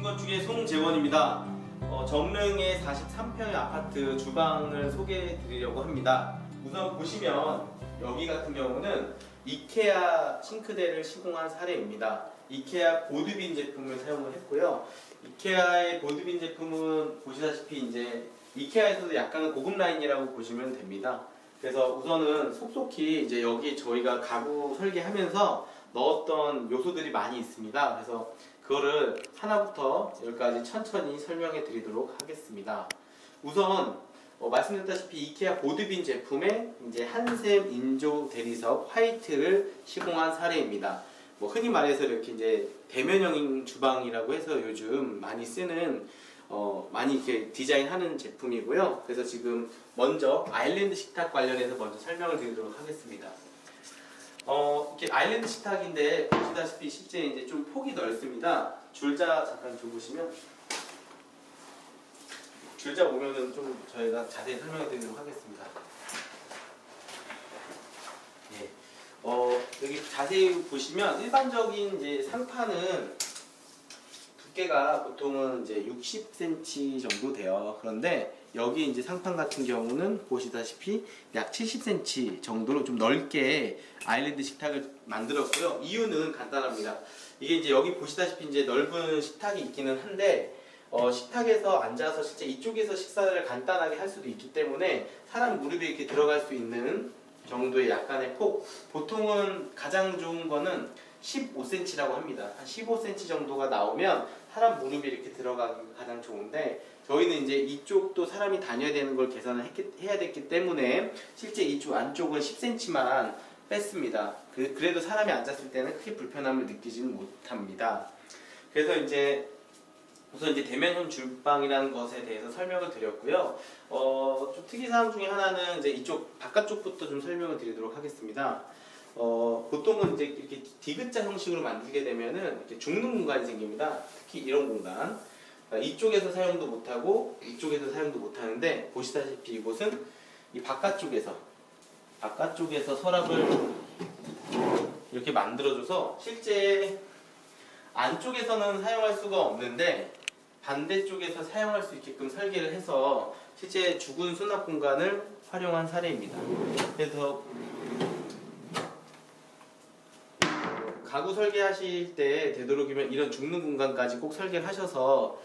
신건축의 송재원입니다. 정릉의 43평의 아파트 주방을 소개해 드리려고 합니다. 우선 보시면 여기 같은 경우는 이케아 싱크대를 시공한 사례입니다. 이케아 보드빈 제품을 사용을 했고요. 이케아의 보드빈 제품은 보시다시피 이제 이케아에서도 약간 고급 라인이라고 보시면 됩니다. 그래서 우선은 속속히 이제 여기 저희가 가구 설계하면서 넣었던 요소들이 많이 있습니다. 그래서 그거를 하나부터 열까지 천천히 설명해 드리도록 하겠습니다. 우선 말씀드렸다시피 이케아 보드빈 제품에 이제 한샘 인조 대리석 화이트를 시공한 사례입니다. 흔히 말해서 이렇게 이제 대면형 주방이라고 해서 요즘 많이 쓰는 많이 이렇게 디자인하는 제품이고요. 그래서 지금 먼저 아일랜드 식탁 관련해서 먼저 설명을 드리도록 하겠습니다. 이렇게 아일랜드 식탁인데 보시다시피 실제 이제 좀 폭이 넓습니다. 줄자 잠깐 좀 보시면 줄자 보면은 좀 저희가 자세히 설명해 드리도록 하겠습니다. 예. 여기 자세히 보시면 일반적인 이제 상판은 두께가 보통은 이제 60cm 정도 돼요. 그런데 여기 이제 상판 같은 경우는 보시다시피 약 70cm 정도로 좀 넓게 아일랜드 식탁을 만들었고요. 이유는 간단합니다. 이게 이제 여기 보시다시피 이제 넓은 식탁이 있기는 한데 식탁에서 앉아서 실제 이쪽에서 식사를 간단하게 할 수도 있기 때문에 사람 무릎이 이렇게 들어갈 수 있는 정도의 약간의 폭, 보통은 가장 좋은 거는 15cm라고 합니다. 한 15cm 정도가 나오면 사람 무릎이 이렇게 들어가기 가장 좋은데, 저희는 이제 이쪽도 사람이 다녀야 되는 걸 계산을 해야 됐기 때문에 실제 이쪽 안쪽은 10cm만 뺐습니다. 그래도 사람이 앉았을 때는 크게 불편함을 느끼지는 못합니다. 그래서 이제 우선 이제 대면형 주방이라는 것에 대해서 설명을 드렸고요. 좀 특이사항 중에 하나는 이제 이쪽 바깥쪽부터 좀 설명을 드리도록 하겠습니다. 보통은 이제 이렇게 디귿자 형식으로 만들게 되면은 이렇게 죽는 공간이 생깁니다. 특히 이런 공간. 이쪽에서 사용도 못하고 이쪽에서 사용도 못하는데, 보시다시피 이곳은 이 바깥쪽에서 서랍을 이렇게 만들어줘서 실제 안쪽에서는 사용할 수가 없는데 반대쪽에서 사용할 수 있게끔 설계를 해서 실제 죽은 수납 공간을 활용한 사례입니다. 그래서 가구 설계하실 때 되도록이면 이런 죽는 공간까지 꼭 설계를 하셔서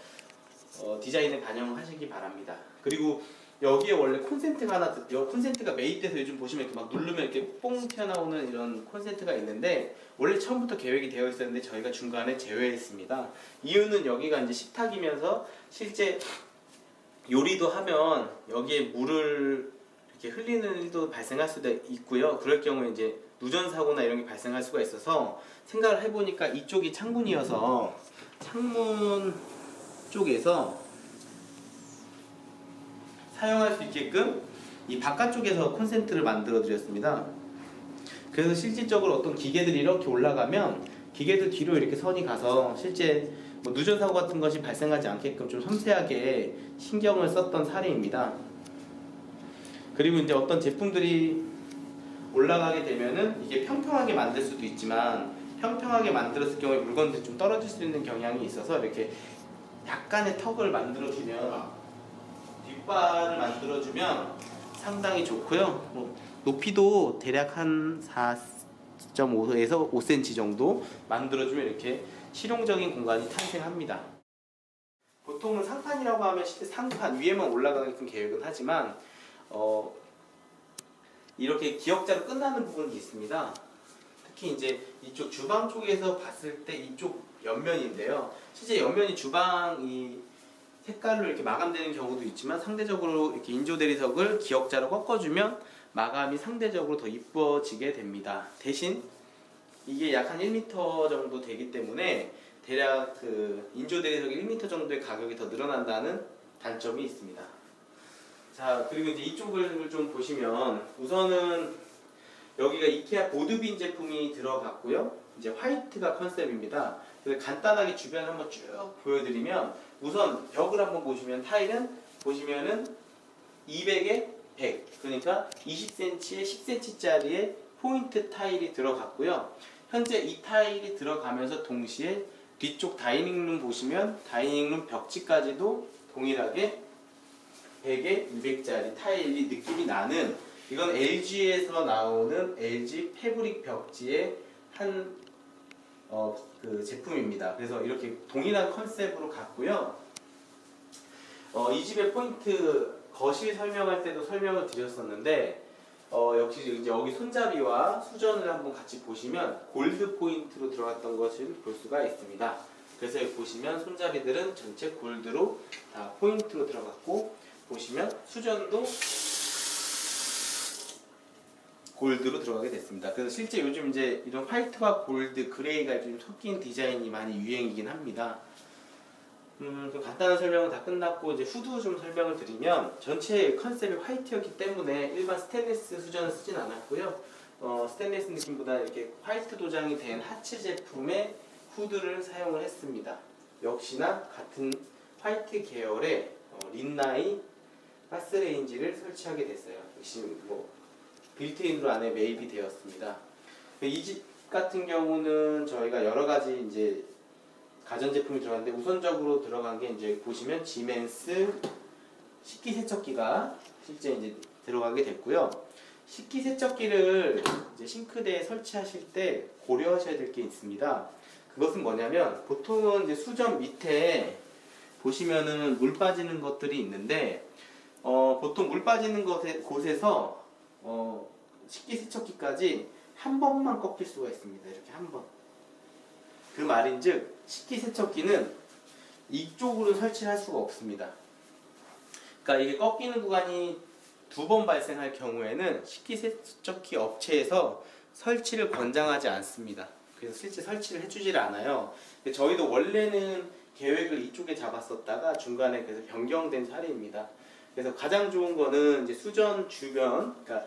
디자인에 반영하시기 바랍니다. 그리고 여기에 원래 콘센트가 하나, 콘센트가 매입돼서 요즘 보시면 이렇게 막 누르면 이렇게 뽕 튀어나오는 이런 콘센트가 있는데, 원래 처음부터 계획이 되어 있었는데 저희가 중간에 제외했습니다. 이유는 여기가 이제 식탁이면서 실제 요리도 하면 여기에 물을 이렇게 흘리는 일도 발생할 수도 있고요. 그럴 경우에 이제 누전사고나 이런 게 발생할 수가 있어서 생각을 해보니까 이쪽이 창문이어서 창문 쪽에서 사용할 수 있게끔 이 바깥쪽에서 콘센트를 만들어 드렸습니다. 그래서 실질적으로 어떤 기계들이 이렇게 올라가면 기계들 뒤로 이렇게 선이 가서 실제 누전사고 같은 것이 발생하지 않게끔 좀 섬세하게 신경을 썼던 사례입니다. 그리고 이제 어떤 제품들이 올라가게 되면은 이게 평평하게 만들 수도 있지만, 평평하게 만들었을 경우에 물건들이 좀 떨어질 수 있는 경향이 있어서 이렇게 약간의 턱을 만들어주면, 뒷발을 만들어주면 상당히 좋고요. 높이도 대략 한 4.5에서 5cm 정도 만들어주면 이렇게 실용적인 공간이 탄생합니다. 보통은 상판이라고 하면 실제 상판 위에만 올라가게끔 계획은 하지만 이렇게 기역자로 끝나는 부분이 있습니다. 특히 이제 이쪽 주방 쪽에서 봤을 때 이쪽 옆면인데요. 실제 옆면이 주방 이 색깔로 이렇게 마감되는 경우도 있지만, 상대적으로 이렇게 인조 대리석을 기역자로 꺾어주면 마감이 상대적으로 더 이뻐지게 됩니다. 대신 이게 약 한 1m 정도 되기 때문에 대략 그 인조 대리석이 1m 정도의 가격이 더 늘어난다는 단점이 있습니다. 자, 그리고 이제 이쪽을 좀 보시면 우선은 여기가 이케아 보드빈 제품이 들어갔고요. 이제 화이트가 컨셉입니다. 그래서 간단하게 주변을 한번 쭉 보여드리면, 우선 벽을 한번 보시면 타일은 보시면은 200에 100, 그러니까 20cm에 10cm짜리의 포인트 타일이 들어갔고요. 현재 이 타일이 들어가면서 동시에 뒤쪽 다이닝룸 보시면 다이닝룸 벽지까지도 동일하게 100에 200짜리 타일이 느낌이 나는, 이건 LG에서 나오는 LG 패브릭 벽지의 한 그 제품입니다. 그래서 이렇게 동일한 컨셉으로 갔고요. 이 집의 포인트, 거실 설명할 때도 설명을 드렸었는데 역시 이제 여기 손잡이와 수전을 한번 같이 보시면 골드 포인트로 들어갔던 것을 볼 수가 있습니다. 그래서 여기 보시면 손잡이들은 전체 골드로 다 포인트로 들어갔고, 보시면 수전도 골드로 들어가게 됐습니다. 그래서 실제 요즘 이제 이런 화이트와 골드, 그레이가 좀 섞인 디자인이 많이 유행이긴 합니다. 그 간단한 설명은 다 끝났고, 이제 후드 좀 설명을 드리면, 전체 컨셉이 화이트였기 때문에 일반 스테인리스 수전을 쓰진 않았고요. 스테인리스 느낌보다 이렇게 화이트 도장이 된 하츠 제품의 후드를 사용을 했습니다. 역시나 같은 화이트 계열의 린나이 가스레인지를 설치하게 됐어요. 역시 빌트인으로 안에 매입이 되었습니다. 이 집 같은 경우는 저희가 여러 가지 이제 가전제품이 들어갔는데, 우선적으로 들어간 게 이제 보시면 지멘스 식기세척기가 실제 이제 들어가게 됐고요. 식기세척기를 이제 싱크대에 설치하실 때 고려하셔야 될 게 있습니다. 그것은 뭐냐면, 보통은 이제 수전 밑에 보시면은 물 빠지는 것들이 있는데, 보통 물 빠지는 곳에서 식기세척기까지 한 번만 꺾일 수가 있습니다. 이렇게 한 번. 그 말인즉 식기세척기는 이쪽으로 설치를 할 수가 없습니다. 그러니까 이게 꺾이는 구간이 두 번 발생할 경우에는 식기세척기 업체에서 설치를 권장하지 않습니다. 그래서 실제 설치를 해주질 않아요. 저희도 원래는 계획을 이쪽에 잡았었다가 중간에 그래서 변경된 사례입니다. 그래서 가장 좋은 거는 이제 수전 주변, 그러니까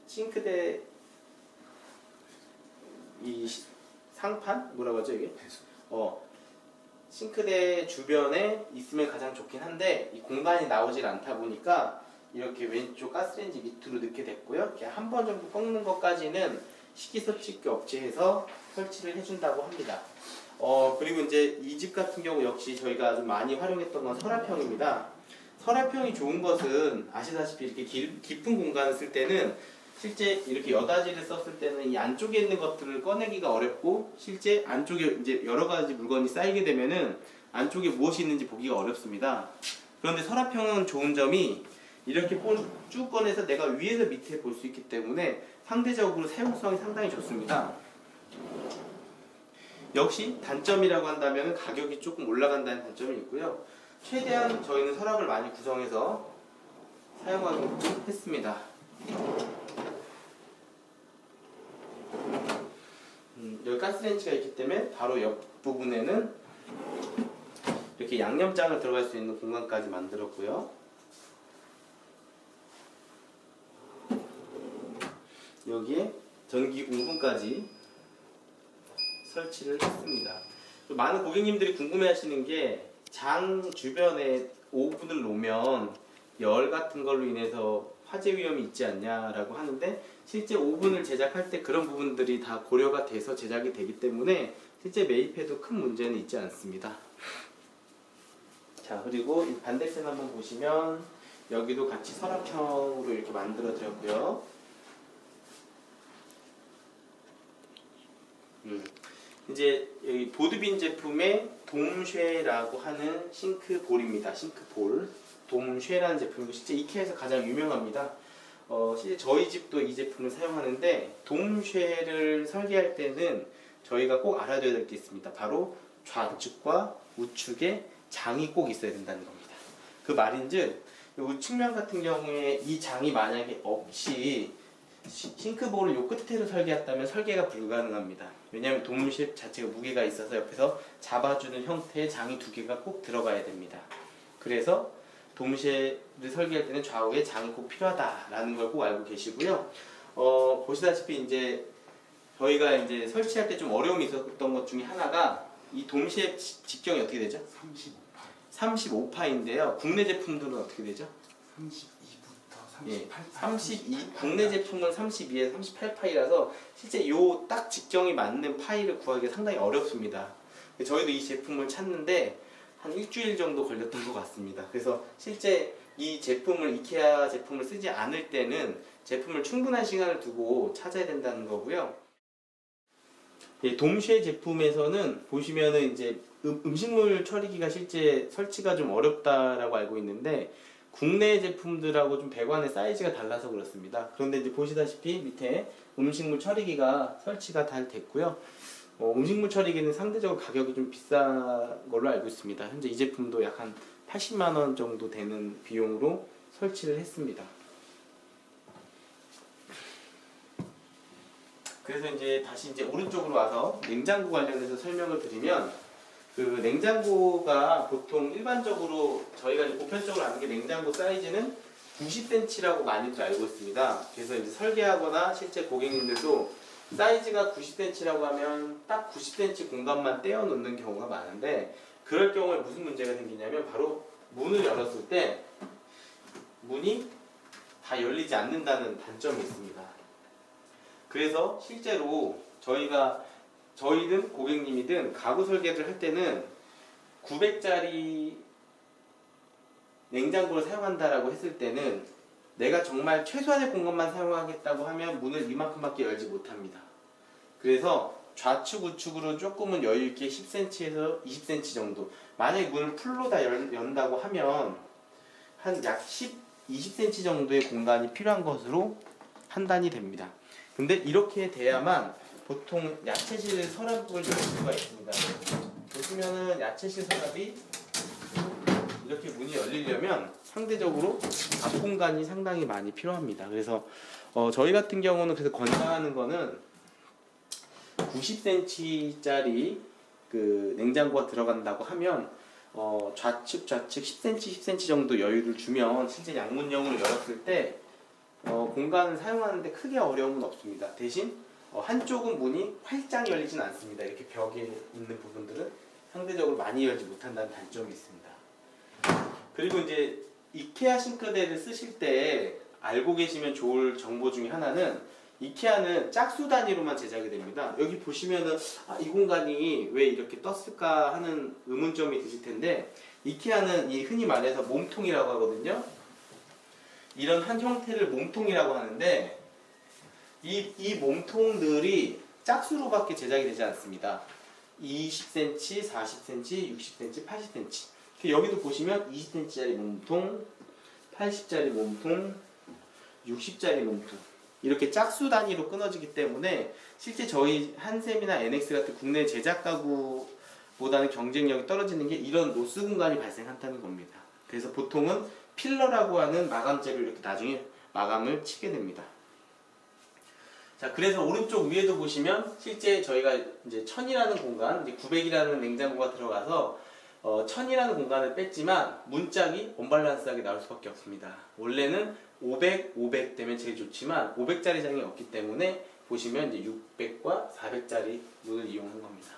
싱크대 이 상판? 뭐라고 하죠 이게? 싱크대 주변에 있으면 가장 좋긴 한데, 이 공간이 나오질 않다 보니까 이렇게 왼쪽 가스레인지 밑으로 넣게 됐고요. 이렇게 한 번 정도 꺾는 것까지는 식기세척기 업체에서 설치를 해준다고 합니다. 그리고 이제 이 집 같은 경우 역시 저희가 아주 많이 활용했던 건 서랍형입니다. 서랍형이 좋은 것은 아시다시피 이렇게 깊은 공간을 쓸 때는 실제 이렇게 여닫이를 썼을 때는 이 안쪽에 있는 것들을 꺼내기가 어렵고, 실제 안쪽에 이제 여러 가지 물건이 쌓이게 되면은 안쪽에 무엇이 있는지 보기가 어렵습니다. 그런데 서랍형은 좋은 점이 이렇게 쭉 꺼내서 내가 위에서 밑에 볼 수 있기 때문에 상대적으로 사용성이 상당히 좋습니다. 역시 단점이라고 한다면 가격이 조금 올라간다는 단점이 있고요. 최대한 저희는 서랍을 많이 구성해서 사용하기로 했습니다. 여기 가스레인지가 있기 때문에 바로 옆 부분에는 이렇게 양념장을 들어갈 수 있는 공간까지 만들었고요. 여기에 전기 오븐까지 설치를 했습니다. 많은 고객님들이 궁금해하시는 게, 장 주변에 오븐을 놓으면 열 같은 걸로 인해서 화재 위험이 있지 않냐라고 하는데, 실제 오븐을 제작할 때 그런 부분들이 다 고려가 돼서 제작이 되기 때문에 실제 매입해도 큰 문제는 있지 않습니다. 자, 그리고 이 반대편 한번 보시면 여기도 같이 서랍형으로 이렇게 만들어 드렸고요. 이제 여기 보드빈 제품의 돔쉐라고 하는 싱크볼입니다. 싱크볼. 돔쉐라는 제품이고 실제 이케아에서 가장 유명합니다. 실제 저희 집도 이 제품을 사용하는데, 돔쉐를 설계할 때는 저희가 꼭 알아둬야 될 게 있습니다. 바로 좌측과 우측에 장이 꼭 있어야 된다는 겁니다. 그 말인즉 우측면 같은 경우에 이 장이 만약에 없이 싱크볼을 요 끝으로 설계했다면 설계가 불가능합니다. 왜냐하면 돔쉐 자체가 무게가 있어서 옆에서 잡아주는 형태의 장이 두 개가 꼭 들어가야 됩니다. 그래서 돔쉐를 설계할 때는 좌우에 장이 꼭 필요하다라는 걸 꼭 알고 계시고요. 보시다시피 이제 저희가 이제 설치할 때 좀 어려움이 있었던 것 중에 하나가, 이 돔쉐 직경이 어떻게 되죠? 35파인데요. 국내 제품들은 어떻게 되죠? 32부터 38파. 예, 32, 국내 제품은 32에서 38파이라서 실제 요 딱 직경이 맞는 파이를 구하기가 상당히 어렵습니다. 저희도 이 제품을 찾는데 한 일주일 정도 걸렸던 것 같습니다. 그래서 실제 이 제품을 이케아 제품을 쓰지 않을 때는 제품을 충분한 시간을 두고 찾아야 된다는 거고요. 돔쉐 제품에서는 보시면은 이제 음식물 처리기가 실제 설치가 좀 어렵다라고 알고 있는데 국내 제품들하고 좀 배관의 사이즈가 달라서 그렇습니다. 그런데 이제 보시다시피 밑에 음식물 처리기가 설치가 잘 됐고요. 음식물 처리기는 상대적으로 가격이 좀 비싼 걸로 알고 있습니다. 현재 이 제품도 약 한 80만 원 정도 되는 비용으로 설치를 했습니다. 그래서 이제 다시 이제 오른쪽으로 와서 냉장고 관련해서 설명을 드리면, 그 냉장고가 보통 일반적으로 저희가 이제 보편적으로 아는 게 냉장고 사이즈는 90cm라고 많이들 알고 있습니다. 그래서 이제 설계하거나 실제 고객님들도 사이즈가 90cm라고 하면 딱 90cm 공간만 떼어 놓는 경우가 많은데, 그럴 경우에 무슨 문제가 생기냐면 바로 문을 열었을 때 문이 다 열리지 않는다는 단점이 있습니다. 그래서 실제로 저희든 고객님이든 가구 설계를 할 때는 900짜리 냉장고를 사용한다라고 했을 때는 내가 정말 최소한의 공간만 사용하겠다고 하면 문을 이만큼밖에 열지 못합니다. 그래서 좌측 우측으로 조금은 여유 있게 10cm에서 20cm 정도, 만약에 문을 풀로 다 연다고 하면 한 약 20cm 정도의 공간이 필요한 것으로 판단이 됩니다. 근데 이렇게 돼야만 보통 야채실 서랍을 열 수가 있습니다. 보시면은 야채실 서랍이 이렇게 문이 열리려면 상대적으로 앞 공간이 상당히 많이 필요합니다. 그래서 저희 같은 경우는 그래서 권장하는 거는 90cm짜리 그 냉장고가 들어간다고 하면 좌측 10cm 10cm 정도 여유를 주면 실제 양문형으로 열었을 때 공간을 사용하는데 크게 어려움은 없습니다. 대신 한쪽은 문이 활짝 열리진 않습니다. 이렇게 벽에 있는 부분들은 상대적으로 많이 열지 못한다는 단점이 있습니다. 그리고 이제 이케아 싱크대를 쓰실 때 알고 계시면 좋을 정보 중에 하나는, 이케아는 짝수 단위로만 제작이 됩니다. 여기 보시면은 이 공간이 왜 이렇게 떴을까 하는 의문점이 드실 텐데, 이케아는 이 흔히 말해서 몸통이라고 하거든요. 이런 한 형태를 몸통이라고 하는데, 이 몸통들이 짝수로밖에 제작이 되지 않습니다. 20cm, 40cm, 60cm, 80cm. 여기도 보시면 20cm짜리 몸통, 80짜리 몸통, 60짜리 몸통, 이렇게 짝수 단위로 끊어지기 때문에 실제 저희 한샘이나 NX 같은 국내 제작 가구보다는 경쟁력이 떨어지는 게 이런 로스 공간이 발생한다는 겁니다. 그래서 보통은 필러라고 하는 마감재를 이렇게 나중에 마감을 치게 됩니다. 자, 그래서 오른쪽 위에도 보시면 실제 저희가 이제 1000이라는 공간, 이제 900이라는 냉장고가 들어가서 1000이라는 공간을 뺐지만 문짝이 언밸런스하게 나올 수밖에 없습니다. 원래는 500, 500 되면 제일 좋지만 500짜리 장이 없기 때문에 보시면 이제 600과 400짜리 문을 이용한 겁니다.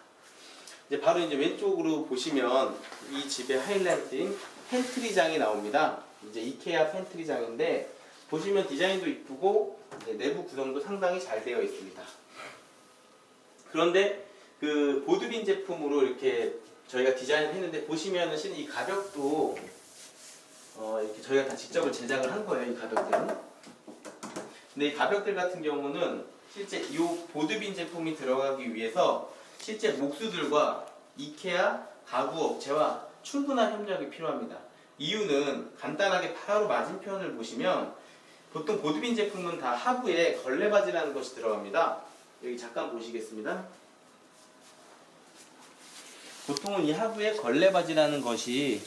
이제 바로 이제 왼쪽으로 보시면 이 집의 하이라이트인 팬트리 장이 나옵니다. 이제 이케아 팬트리 장인데 보시면 디자인도 이쁘고 내부 구성도 상당히 잘 되어 있습니다. 그런데 그 보드빈 제품으로 이렇게 저희가 디자인을 했는데, 보시면은 실은 이 가벽도 이렇게 저희가 다 직접 제작을 한 거예요. 이 가벽들은. 근데 이 가벽들 같은 경우는 실제 이 보드빈 제품이 들어가기 위해서 실제 목수들과 이케아 가구 업체와 충분한 협력이 필요합니다. 이유는 간단하게 바로 맞은편을 보시면 보통 보드빈 제품은 다 하부에 걸레바지라는 것이 들어갑니다. 여기 잠깐 보시겠습니다. 보통은 이 하부에 걸레바지라는 것이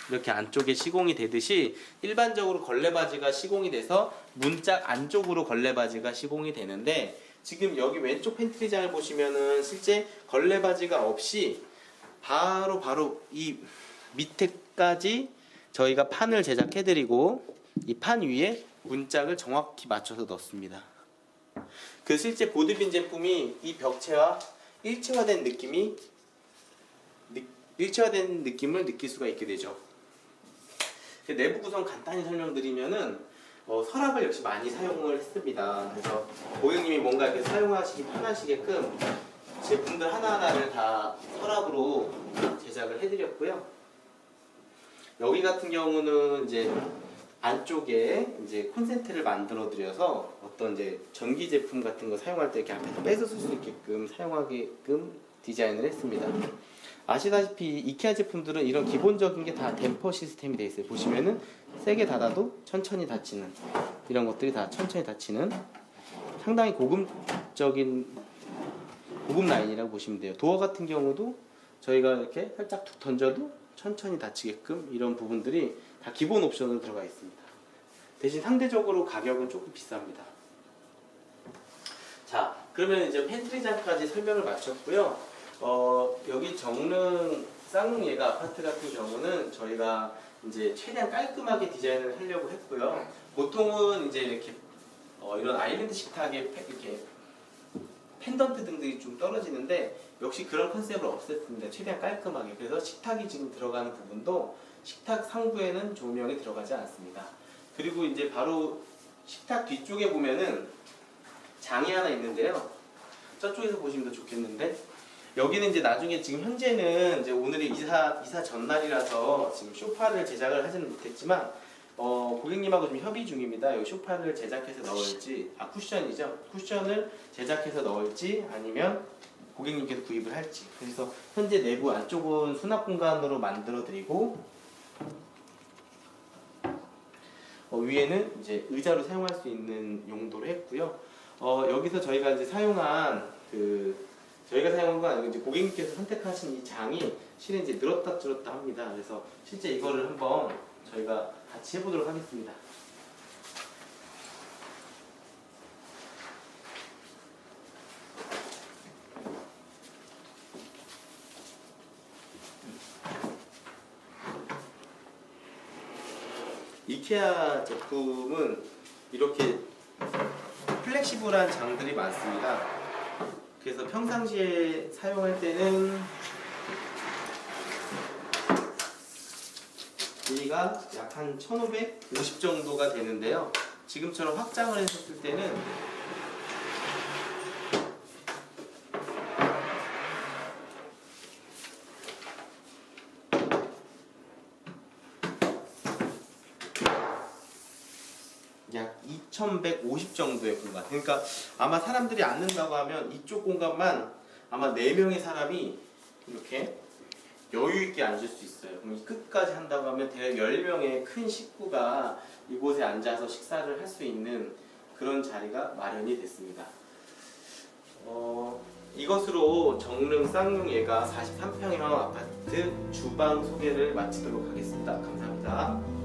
이렇게 안쪽에 시공이 되듯이 일반적으로 걸레바지가 시공이 돼서 문짝 안쪽으로 걸레바지가 시공이 되는데, 지금 여기 왼쪽 팬트리장을 보시면은 실제 걸레바지가 없이 바로 이 밑에까지 저희가 판을 제작해드리고 이 판 위에 문짝을 정확히 맞춰서 넣습니다. 그 실제 보드빈 제품이 이 벽체와 일체화된 느낌을 느낄 수가 있게 되죠. 내부 구성 간단히 설명드리면은 서랍을 역시 많이 사용을 했습니다. 그래서 고객님이 뭔가 이렇게 사용하시기 편하시게끔 제품들 하나하나를 다 서랍으로 제작을 해드렸고요. 여기 같은 경우는 이제 안쪽에 이제 콘센트를 만들어 드려서 어떤 이제 전기 제품 같은 거 사용할 때 이렇게 앞에서 빼서 쓸 수 있게끔 사용하게끔 디자인을 했습니다. 아시다시피 이케아 제품들은 이런 기본적인 게 다 댐퍼 시스템이 되어 있어요. 보시면은 세게 닫아도 천천히 닫히는 이런 것들이 다 천천히 닫히는 상당히 고급 라인이라고 보시면 돼요. 도어 같은 경우도 저희가 이렇게 살짝 툭 던져도 천천히 닫히게끔 이런 부분들이 다 기본 옵션으로 들어가 있습니다. 대신 상대적으로 가격은 조금 비쌉니다. 자, 그러면 이제 팬트리장까지 설명을 마쳤고요. 여기 정릉 쌍용예가 아파트 같은 경우는 저희가 이제 최대한 깔끔하게 디자인을 하려고 했고요. 보통은 이제 이렇게 이런 아일랜드 식탁에 이렇게 펜던트 등등이 좀 떨어지는데 역시 그런 컨셉을 없앴습니다. 최대한 깔끔하게. 그래서 식탁이 지금 들어가는 부분도 식탁 상부에는 조명이 들어가지 않습니다. 그리고 이제 바로 식탁 뒤쪽에 보면은 장이 하나 있는데요. 저쪽에서 보시면 더 좋겠는데 여기는 이제 나중에 지금 현재는 이제 오늘이 이사 전날이라서 지금 소파를 제작을 하지는 못했지만 고객님하고 좀 협의 중입니다. 이 소파를 제작해서 넣을지, 쿠션이죠. 쿠션을 제작해서 넣을지 아니면 고객님께서 구입을 할지. 그래서 현재 내부 안쪽은 수납 공간으로 만들어 드리고 위에는 이제 의자로 사용할 수 있는 용도로 했고요. 여기서 저희가 이제 사용한 저희가 사용한 건 아니고 이제 고객님께서 선택하신 이 장이 실은 이제 늘었다 줄었다 합니다. 그래서 실제 이거를 한번 저희가 같이 해보도록 하겠습니다. 이케아 제품은 이렇게 플렉시블한 장들이 많습니다. 그래서 평상시에 사용할 때는 여기가 약 한 1550 정도가 되는데요. 지금처럼 확장을 했을 때는 약 2150 정도의 공간. 그러니까 아마 사람들이 앉는다고 하면 이쪽 공간만 아마 4명의 사람이 이렇게 여유 있게 앉을 수 있어요. 그럼 이 끝까지 한다고 하면 대략 10명의 큰 식구가 이곳에 앉아서 식사를 할 수 있는 그런 자리가 마련이 됐습니다. 이것으로 정릉 쌍용예가 43평형 아파트 주방 소개를 마치도록 하겠습니다. 감사합니다.